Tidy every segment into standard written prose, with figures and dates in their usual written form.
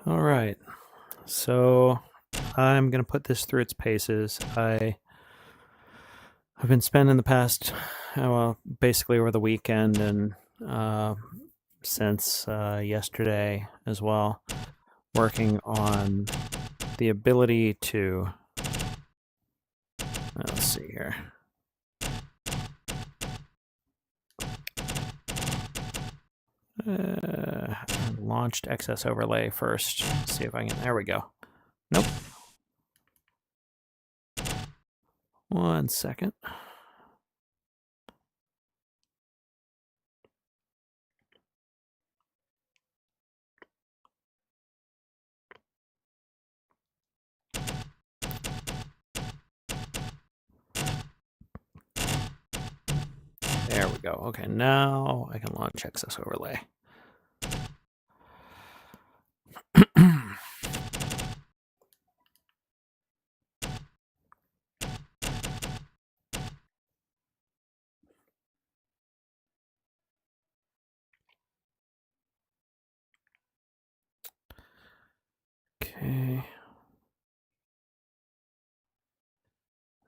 All right, so I'm gonna put this through its paces. I've been spending the past, well, basically over the weekend and since yesterday as well, working on the ability to. Let's see here. Launched excess overlay first. See if I can. There we go. Nope. 1 second. There we go. Okay, now I can launch excess overlay. Okay.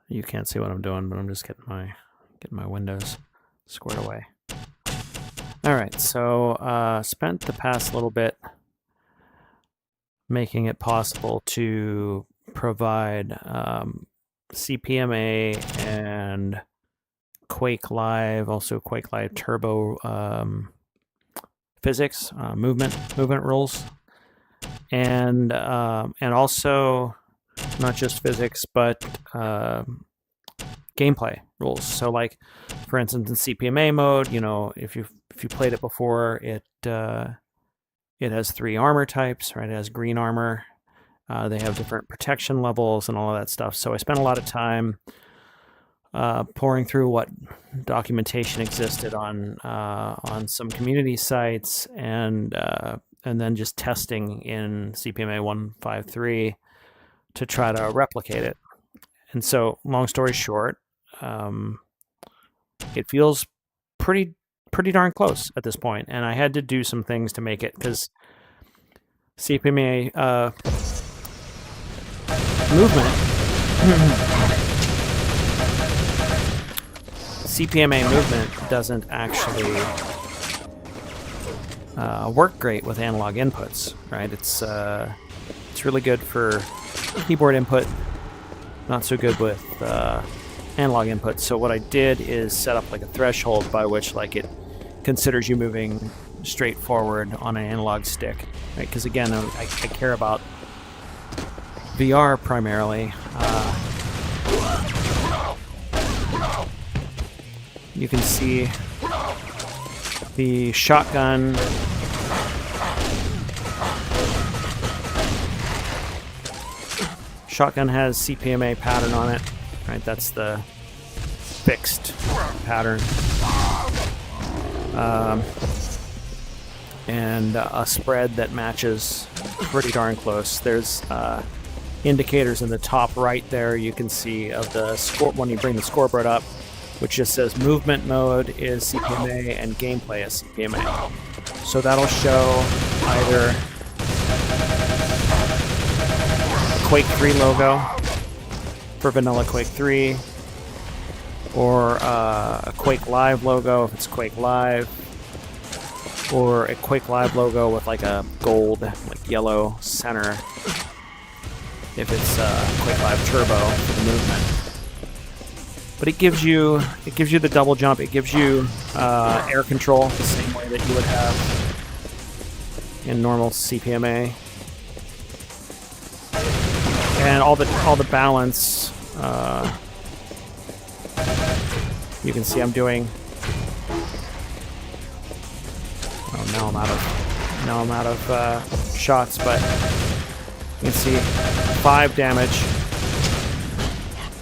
You can't see what I'm doing, but I'm just getting my windows squared away. All right, so spent the past little bit making it possible to provide CPMA and Quake Live, also Quake Live Turbo physics, movement rules, and also not just physics, but gameplay rules. So, like, for instance, in CPMA mode, you know, if you played it before, it has 3 armor types, right? It has green armor. They have different protection levels and all of that stuff. So I spent a lot of time pouring through what documentation existed on some community sites, and then just testing in CPMA 153 to try to replicate it. And so, long story short, it feels pretty darn close at this point, and I had to do some things to make it, because CPMA movement CPMA movement doesn't actually work great with analog inputs, right? It's really good for keyboard input, not so good with analog input. So what I did is set up like a threshold by which, like, it considers you moving straight forward on an analog stick, right? Because again, I care about VR primarily. You can see the shotgun has CPMA pattern on it, right? That's the fixed pattern. And a spread that matches pretty darn close. There's indicators in the top right there you can see of the score when you bring the scoreboard up, which just says movement mode is CPMA and gameplay is CPMA. So that'll show either a Quake 3 logo for vanilla Quake 3, or a Quake Live logo if it's Quake Live, or a Quake Live logo with like a gold, like yellow center if it's Quake Live Turbo for the movement. But it gives you the double jump. It gives you air control the same way that you would have in normal CPMA, and all the balance. You can see I'm doing. Oh, now I'm out of shots, but you can see 5 damage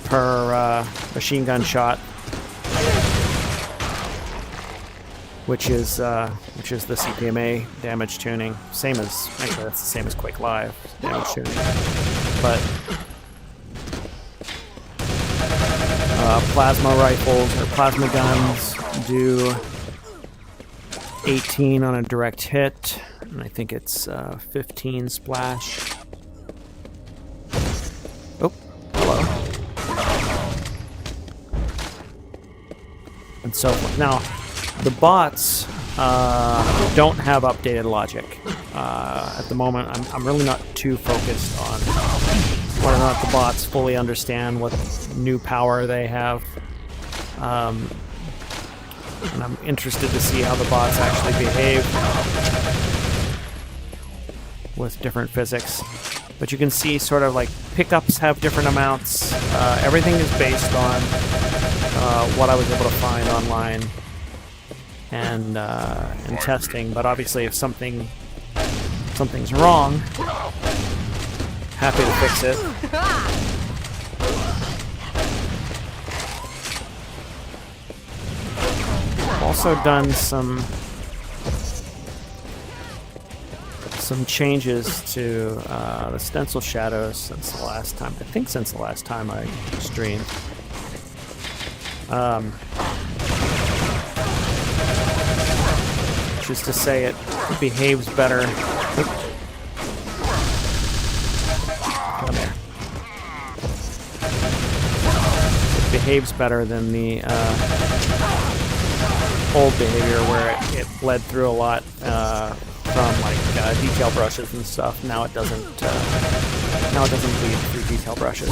per machine gun shot, which is the CPMA damage tuning. Actually that's the same as Quake Live damage tuning. But plasma rifles or plasma guns do 18 on a direct hit, and I think it's 15 splash. Oh, hello. And so forth. Now, the bots don't have updated logic. At the moment, I'm really not too focused on whether or not the bots fully understand what new power they have. And I'm interested to see how the bots actually behave with different physics. But you can see sort of like pickups have different amounts. Everything is based on what I was able to find online and testing. But obviously, if something's wrong, happy to fix it. Also done some changes to the stencil shadows since the last time. I think since the last time I streamed. Which is to say, it behaves better. Come here. It behaves better than the old behavior where it bled through a lot from like detail brushes and stuff. Now it doesn't. Now it doesn't bleed through detail brushes.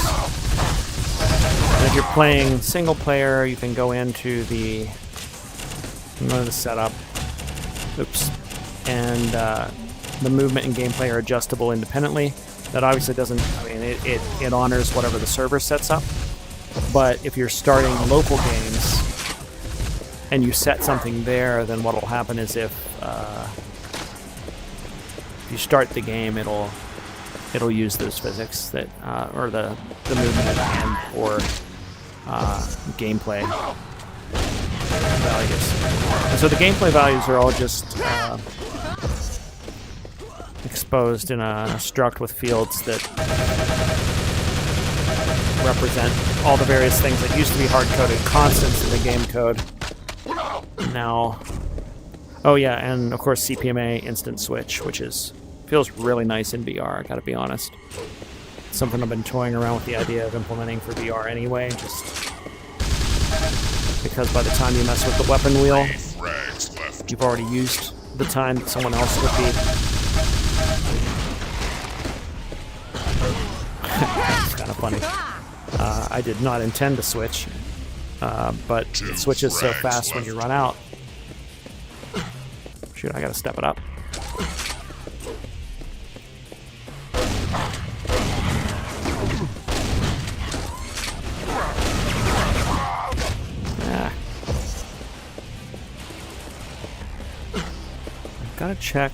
And if you're playing single player, you can go into the setup. Oops. And the movement and gameplay are adjustable independently. That obviously doesn't. I mean, it honors whatever the server sets up. But if you're starting local games and you set something there, then what will happen is if you start the game, it'll use those physics that or the movement and or gameplay values. And so the gameplay values are all just exposed in a struct with fields that represent all the various things that used to be hard-coded constants in the game code. Now, oh yeah, and of course CPMA instant switch, which feels really nice in VR, I gotta be honest. It's something I've been toying around with the idea of implementing for VR anyway, just because by the time you mess with the weapon wheel, you've already used the time that someone else would be. It's kind of funny. I did not intend to switch. But it switches so fast when you run out. Shoot, I gotta step it up. Ah. I've gotta check.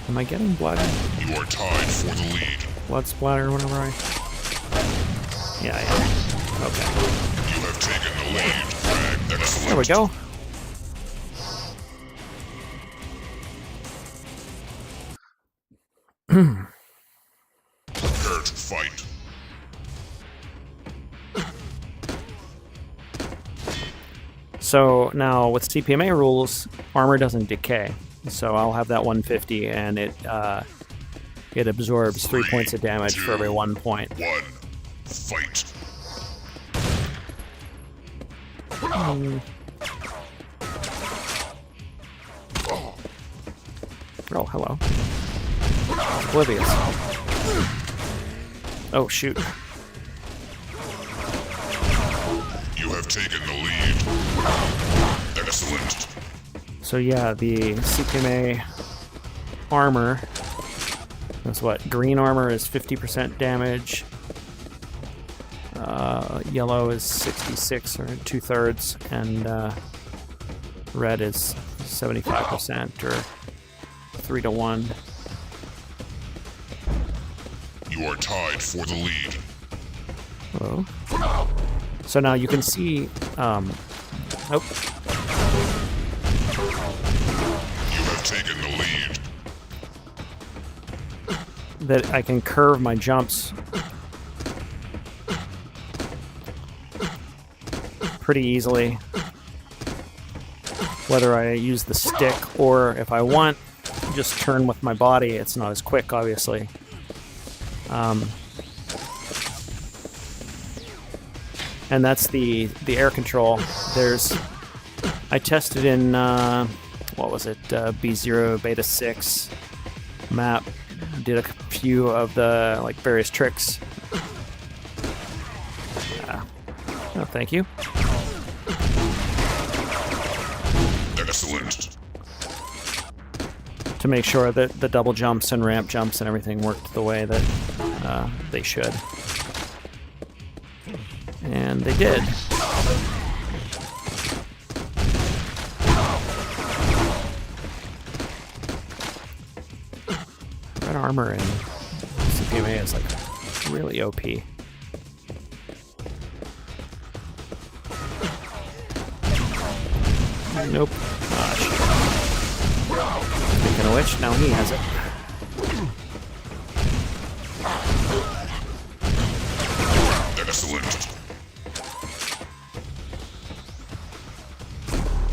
Am I getting blood? You are tied for the lead. Blood splatter whenever I... Yeah, I am. Okay. You have taken the lead, Frag. Excellent. There we go. Prepare to fight. So now with CPMA rules, armor doesn't decay. So I'll have that 150 and it absorbs 3 points of damage for every 1 point. 1. Fight. Oh, hello. Oblivious. Oh, shoot. You have taken the lead. Excellent. So yeah, the CPMA armor, that's what, green armor is 50% damage, yellow is 66 or 2/3, and red is 75% or 3-to-1. You are tied for the lead. Hello. So now you can see, oh. You have taken the lead. That I can curve my jumps pretty easily. whether I use the stick or if I want, just turn with my body. It's not as quick, obviously. And that's the air control. I tested in, what was it, B0 Beta 6 map. Did a few of the various tricks. Oh, thank you. Excellent. To make sure that the double jumps and ramp jumps and everything worked the way that they should. And they did. Red armor in CPMA is really OP. Nope. Speaking of which, now he has it. Excellent.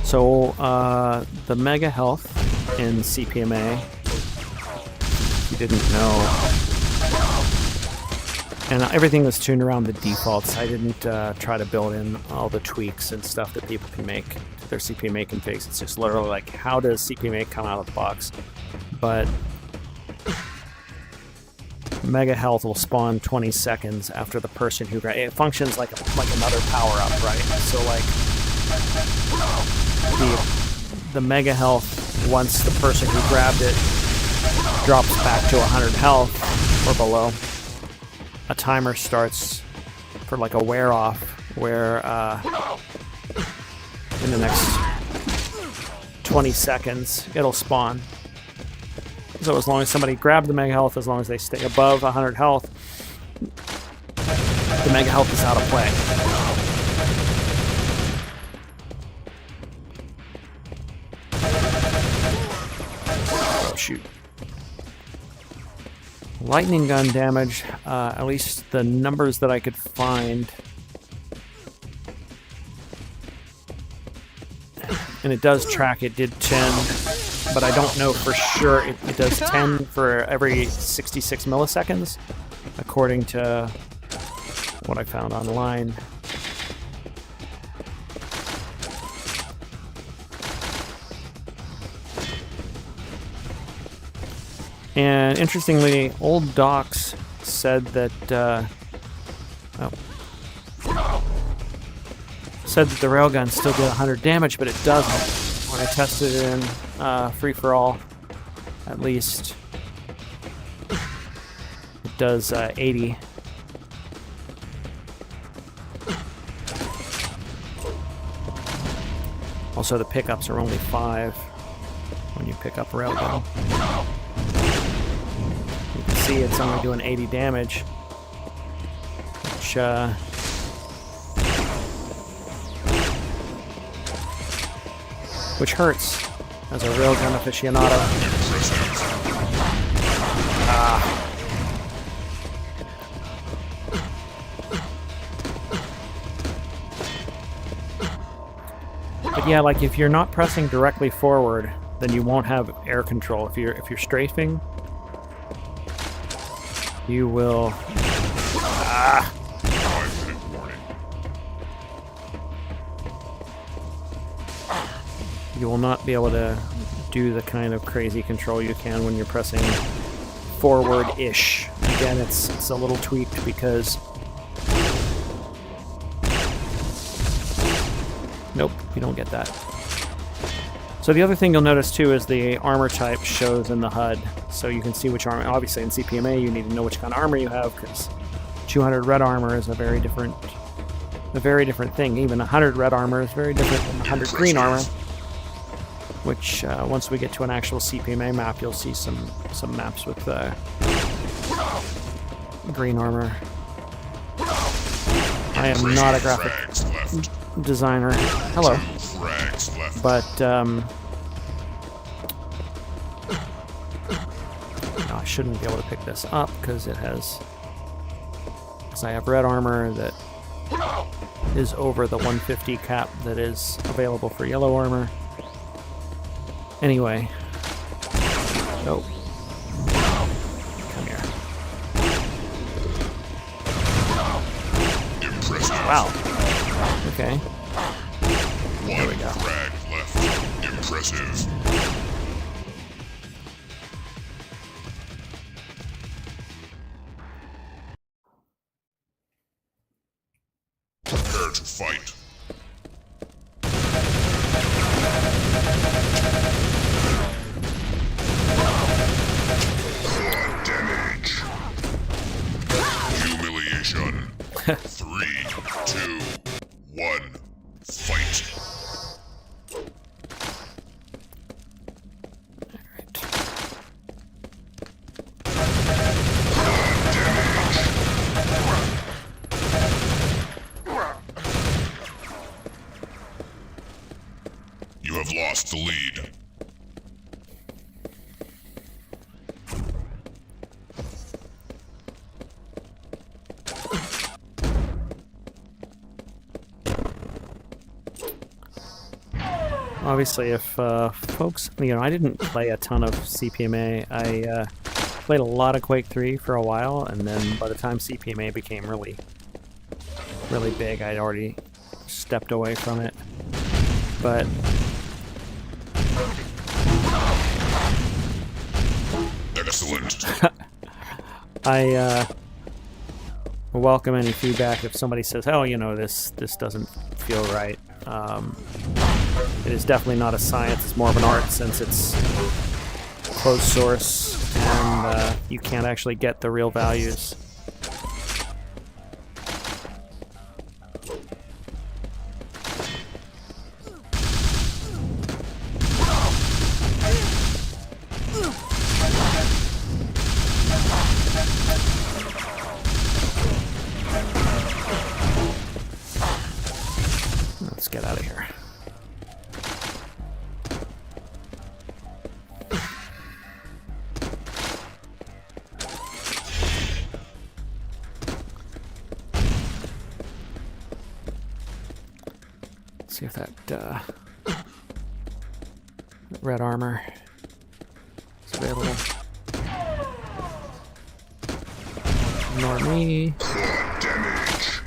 So, the mega health in CPMA, if you didn't know, and everything was tuned around the defaults. I didn't try to build in all the tweaks and stuff that people can make to their CPMA configs. It's just literally how does CPMA come out of the box? But mega health will spawn 20 seconds after the person who it functions like another power up, right? So the mega health, once the person who grabbed it drops back to 100 health or below, a timer starts for a wear off where in the next 20 seconds it'll spawn. So as long as somebody grabbed the mega health, as long as they stay above 100 health, the mega health is out of play. Oh shoot. Lightning gun damage, at least the numbers that I could find, and it does track, it did 10, but I don't know for sure. It does 10 for every 66 milliseconds, according to what I found online. And interestingly, old docs said that the railgun still did 100 damage, but it doesn't. When I tested it in free for all, at least it does 80. Also, the pickups are only 5 when you pick up railgun. You can see it's only doing 80 damage, which hurts as a railgun aficionado. But yeah, if you're not pressing directly forward, then you won't have air control. If you're strafing, you will. 5-minute warning. You will not be able to do the kind of crazy control you can when you're pressing forward-ish. Again, it's a little tweaked because. Nope, you don't get that. So the other thing you'll notice too is the armor type shows in the HUD. So you can see which armor. Obviously in CPMA you need to know which kind of armor you have, because 200 red armor is a very different thing. Even 100 red armor is very different than 100 green armor. Which once we get to an actual CPMA map, you'll see some maps with green armor. I am not a graphic designer. Hello. But no, I shouldn't be able to pick this up because I have red armor that is over the 150 cap that is available for yellow armor. Anyway. Oh. Come here. Impressive. Wow. Okay. One we go. frag left. Impressive. Prepare to fight. Damage. Humiliation. 3, 2, 1. Fight. You have lost the lead. Obviously, if folks, I didn't play a ton of CPMA. I played a lot of Quake 3 for a while, and then by the time CPMA became really big, I'd already stepped away from it. But Excellent. I welcome any feedback if somebody says, "Oh, this doesn't feel right." It is definitely not a science; it's more of an art since it's closed source and you can't actually get the real values. Let's get out of here. See if that red armor is available. Ignore me. Damage.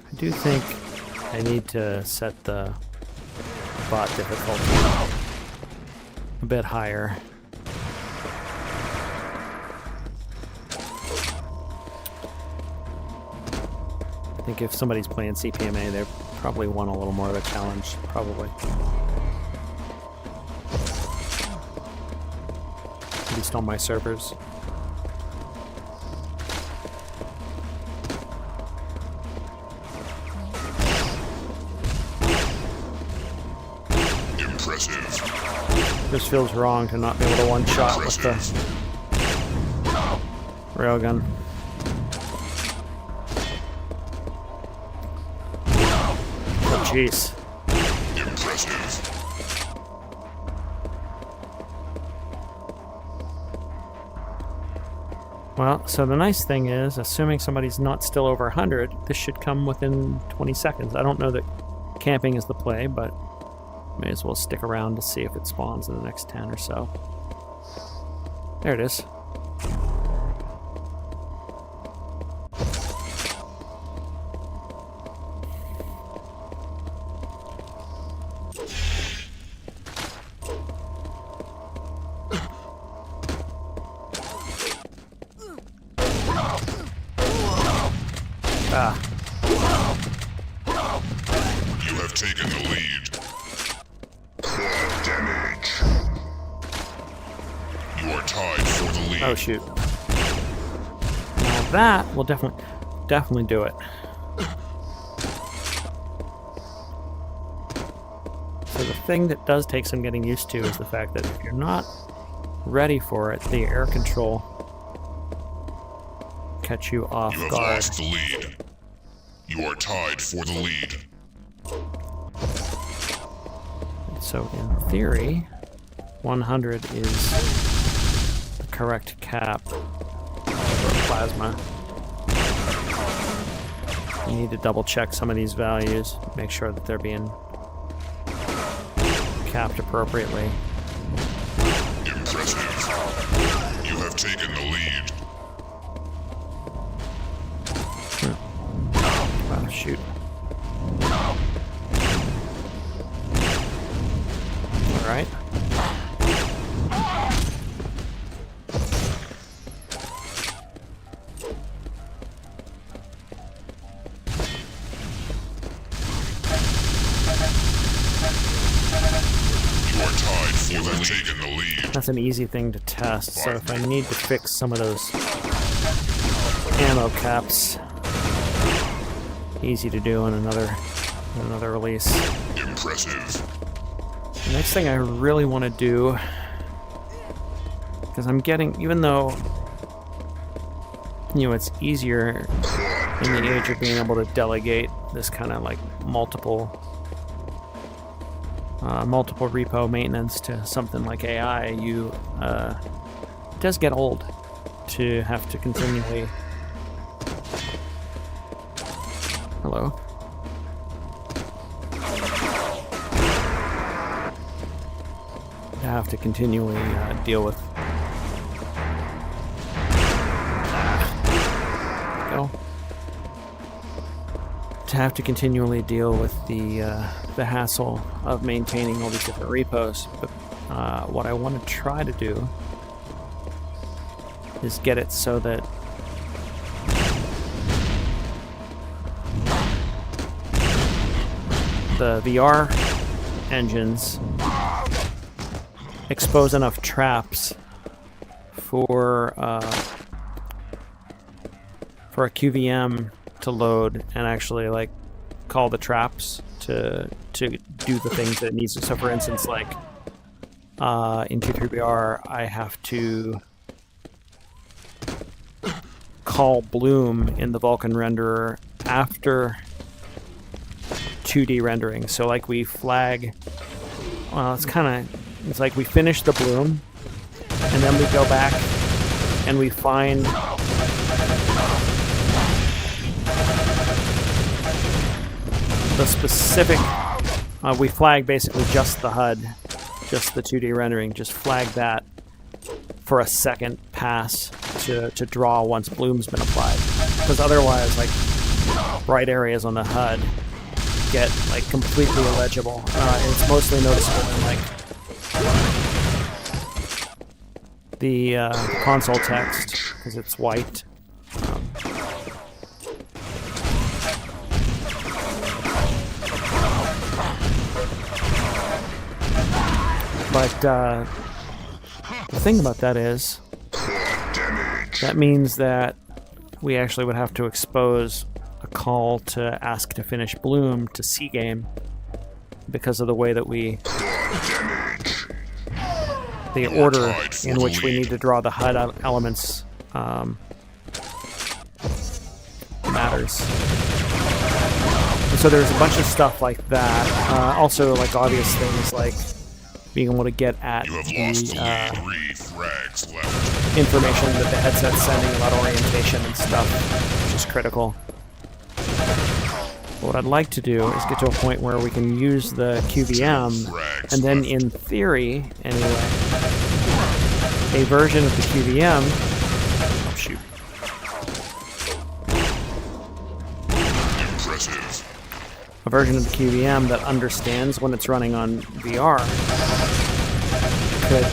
I do think I need to set the bot difficulty a bit higher. I think if somebody's playing CPMA, they probably want a little more of a challenge, probably. At least on my servers. Impressive. This feels wrong to not be able to one-shot with the railgun. Oh, jeez. Impressive. Well, so the nice thing is, assuming somebody's not still over 100, this should come within 20 seconds. I don't know that camping is the play, but may as well stick around to see if it spawns in the next 10 or so. There it is. Ah. You have taken the lead. Damage. You are tied for the lead. Oh shoot. Now that will definitely do it. So the thing that does take some getting used to is the fact that if you're not ready for it, the air control catch you off You have guard. lost the lead. You are tied for the lead. So in theory, 100 is the correct cap for plasma. You need to double check some of these values, make sure that they're being capped appropriately. Impressive. You have taken the lead. Oh, shoot. Alright. You have taken the lead. That's an easy thing to test, so if I need to fix some of those ammo caps, easy to do in another release. Impressive. The next thing I really want to do, because I'm getting, even though, you know, it's easier in the age of being able to delegate this kind of like multiple repo maintenance to something like AI, it does get old to have to continually. Hello. To have to continually deal with. Go. To have to continually deal with the hassle of maintaining all these different repos. But what I want to try to do is get it so that the VR engines expose enough traps for a QVM to load and actually like call the traps to do the things that it needs to. So for instance, like in 2.3VR, I have to call bloom in the Vulkan renderer after 2D rendering. So like we flag, well, it's like we finish the bloom and then we go back and we find the specific, we flag basically just the HUD, just the 2D rendering, just flag that for a second pass to draw once bloom's been applied. Because otherwise, like, bright areas on the HUD get like completely illegible. It's mostly noticeable in like the console text because it's white. But the thing about that is that means that we actually would have to expose a call to ask to finish bloom to C-game because of the way that the order in which we need to draw the HUD elements matters. And so there's a bunch of stuff like that. Also, like obvious things like being able to get at the information that the headset's sending about orientation and stuff, which is critical. What I'd like to do is get to a point where we can use the QVM, and then in theory, anyway, a version of the QVM, oh shoot, a version of the QVM that understands when it's running on VR could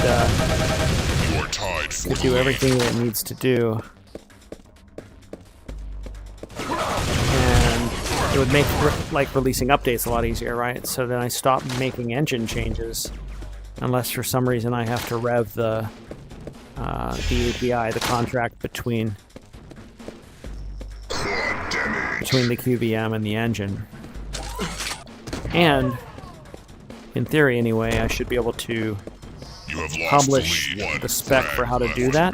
do everything that it needs to do. It would make like releasing updates a lot easier, right? So then I stop making engine changes, unless for some reason I have to rev the API, the contract between the QVM and the engine. And in theory, anyway, I should be able to publish the spec for how to do that.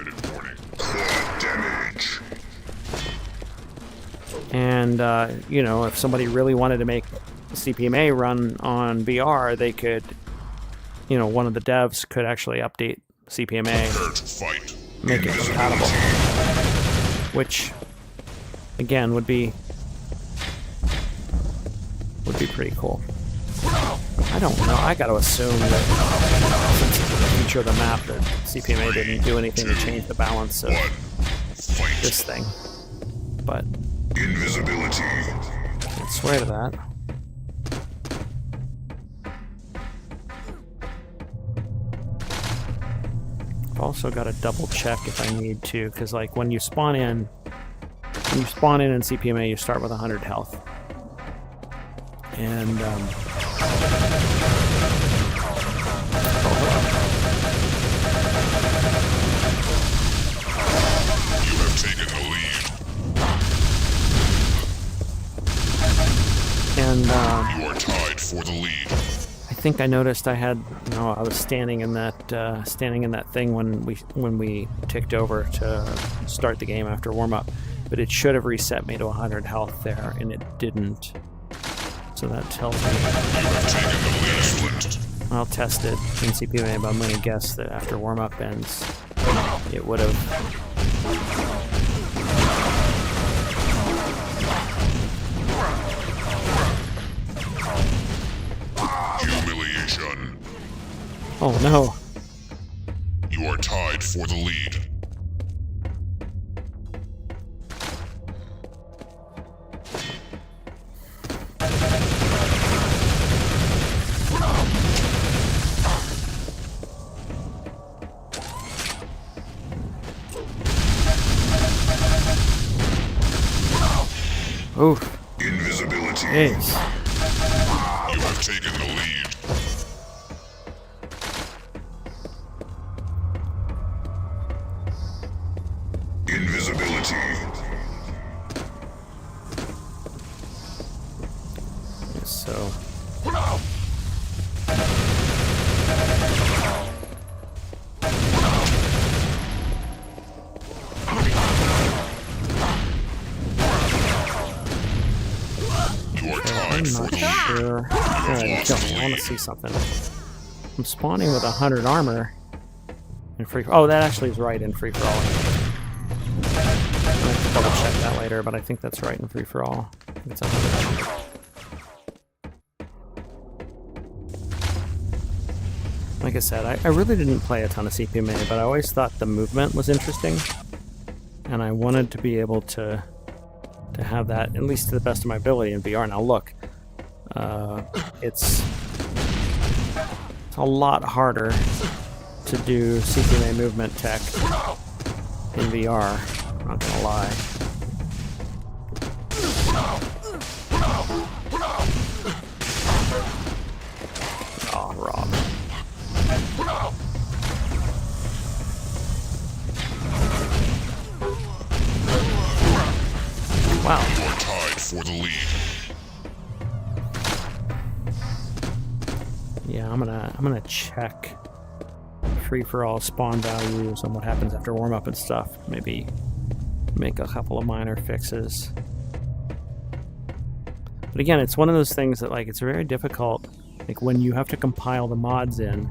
And, you know, if somebody really wanted to make CPMA run on VR, they could, you know, one of the devs could actually update CPMA, make it compatible. Which, again, would be would be pretty cool. I don't know. I got to assume that since it's a feature of the map that CPMA didn't do anything to change the balance of this thing. But invisibility. Can't swear to that. I've also got to double check if I need to, because like when you spawn in CPMA, you start with 100 health, and You have taken the lead. And You are tied for the lead. I think I noticed I had I was standing in that thing when we ticked over to start the game after warm up, but it should have reset me to 100 health there, and it didn't. So that tells me You have taken the lead. I'll test it in CPMA, but I'm going to guess that after warm up ends, it would have. Humiliation. Oh no. You are tied for the lead. Oof. Invisibility. Jeez. You have taken the lead. Invisibility. So. You are tied for the lead. Sure. I want to see something. I'm spawning with 100 armor in free. Oh, that actually is right in free for all. I have to double check that later, but I think that's right in free for all. I think it's 100 armor. Like I said, I really didn't play a ton of CPMA, but I always thought the movement was interesting, and I wanted to be able to have that, at least to the best of my ability, in VR. Now look, it's a lot harder to do CPMA movement tech in VR, I'm not gonna lie. Oh, Rob. Wow. You are tied for the lead. Yeah, I'm gonna check free-for-all spawn values and what happens after warm-up and stuff. Maybe make a couple of minor fixes. But again, it's one of those things that like it's very difficult. Like when you have to compile the mods in,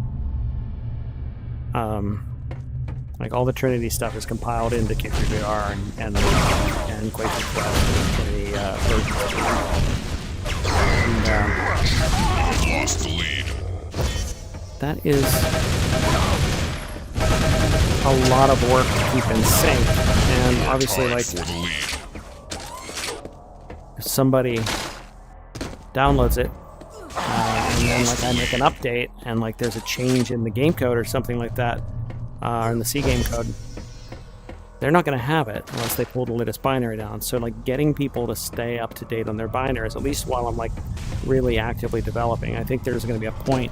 like all the Trinity stuff is compiled into Q3VR and Quake Trinity versions. And, You have lost the lead. that is a lot of work to keep in sync, and You are obviously tied like for the lead. if somebody downloads it and then like I make an update and like there's a change in the game code or something like that, or in the C game code, they're not going to have it unless they pull the latest binary down. So like getting people to stay up to date on their binaries, at least while I'm like really actively developing, I think there's going to be a point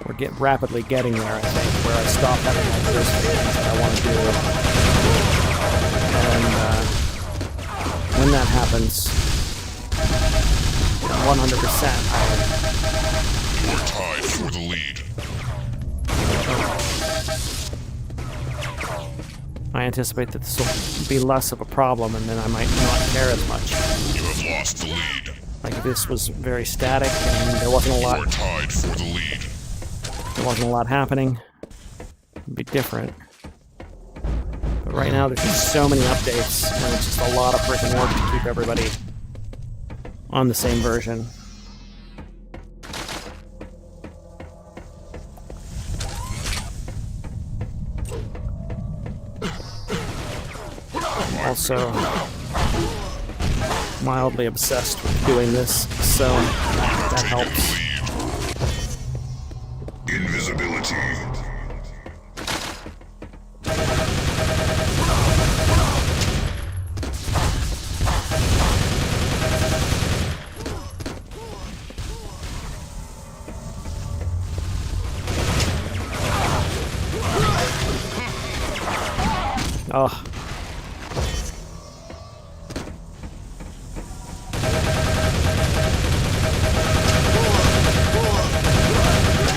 we're rapidly getting there, I think, where I stop having my first things that I want to do. And when that happens, 100%. You are tied for the lead. I anticipate that this will be less of a problem, and then I might not care as much. You have lost the lead. Like if this was very static and there wasn't a You lot. are tied for the lead. There wasn't a lot happening, it'd be different. But right now, there's just so many updates, and it's just a lot of freaking work to keep everybody on the same version. also mildly obsessed with doing this, so that helps. Invisibility. Oh.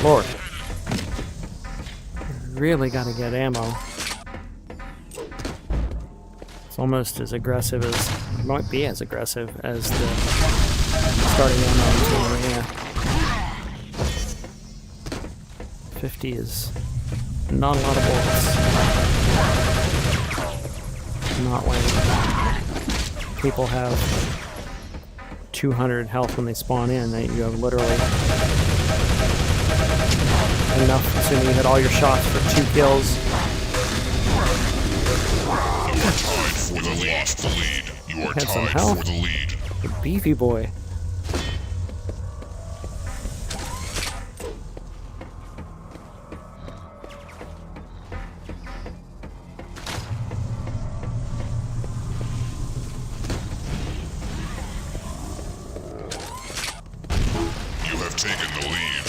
Lord. Really gotta get ammo. It's almost as aggressive as, might be as aggressive as the starting ammo in Arena. 50 is not a lot of bullets. Not when people have 200 health when they spawn in. You have literally enough, assuming you hit all your shots for 2 kills. You are tied for the lead. Lost the lead. You are Had some tied health. for the lead. The beefy boy. You have taken the lead.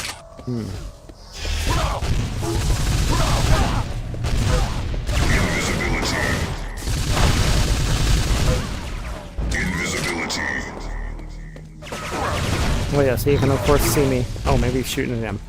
Invisibility. Well, yeah, so you can of course see me. Oh, maybe he's shooting at him.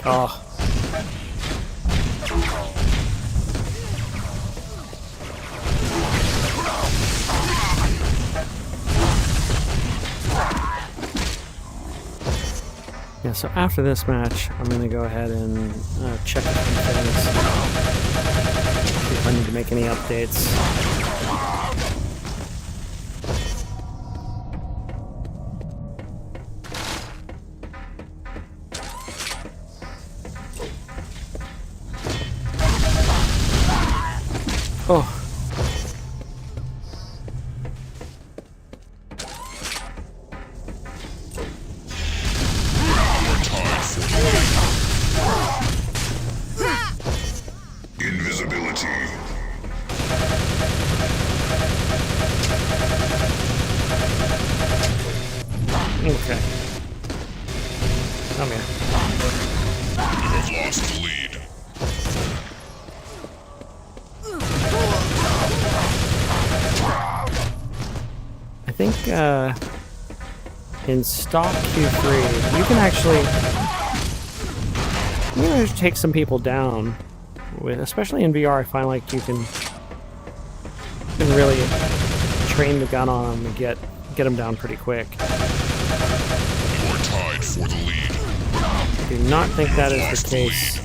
Oh. Yeah, so after this match, I'm going to go ahead and check a few things. See if I need to make any updates. Oh. Invisibility. Okay. Come here. You have lost the lead. I think in stock Q3 you can actually take some people down with, especially in VR. I find like you can really train the gun on them and get them down pretty quick. You are tied for the lead. I do not think that is the case.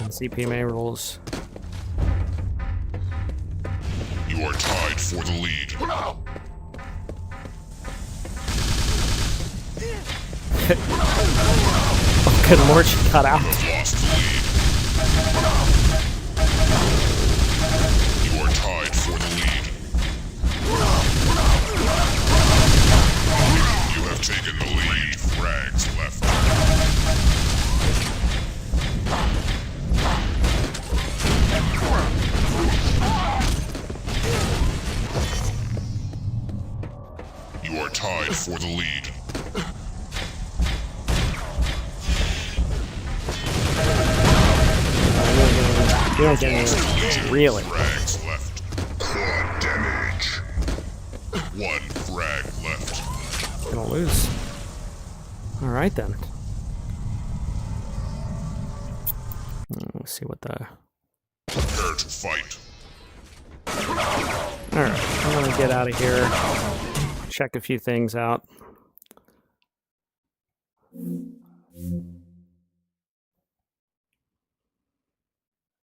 In CPMA rules. You are tied for the lead. Oh, good lord, she cut out. You have lost the lead. You are tied for the lead. You have taken the lead. Frags left. You are tied for the lead. You don't get any. Really? Frags left. Quad damage. 1 frag left. Gonna lose. All right then. Let's see what the. Prepare to fight. All right, I'm gonna get out of here. Check a few things out.